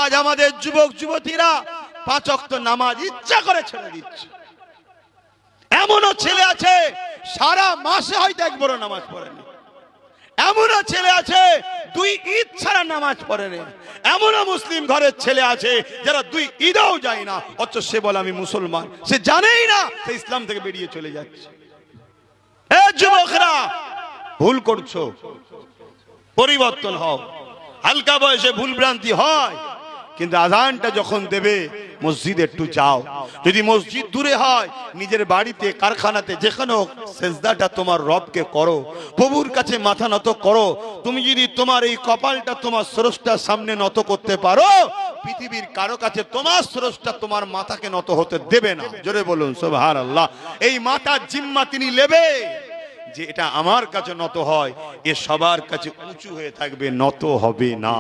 আজ আমাদের যুবক যুবতীরা 5 ওয়াক্ত নামাজ ইচ্ছা করে ছেড়ে দিচ্ছে। এমনও ছেলে আছে সারা মাসে হয়তো একবারও নামাজ পড়েনি। এমনও ছেলে আছে 2 ঈদ ছাড়া নামাজ পড়েনি। এমনও মুসলিম ঘরের ছেলে আছে যারা 2 ঈদেও যায় না, অথচ সে বলে আমি মুসলমান। সে জানেই না সে ইসলাম থেকে বেরিয়ে চলে যাচ্ছে। এ যুবকরা, ভুল করছো, পরিবর্তন হও। হালকা বয়সে ভুল ভ্রান্তি হয়, কিন্তু আজানটা যখন দেবে মসজিদে একটু যাও। যদি মসজিদ দূরে হয়, নিজের বাড়িতে, কারখানাতে, যেখানে হোক, সেজদাটা তোমার রবকে করো, প্রভুর কাছে মাথা নত করো। তুমি যদি তোমার এই কপালটা তোমার স্রষ্টার সামনে নত করতে পারো, পৃথিবীর কারো কাছে তোমার স্রষ্টা তোমার মাথাকে নত হতে দেবে না। জোরে বলুন সুবহানাল্লাহ। এই মাথার জিম্মা তিনি নেবে যে এটা আমার কাছে নত হয়, এ সবার কাছে উঁচু হয়ে থাকবে, নত হবে না।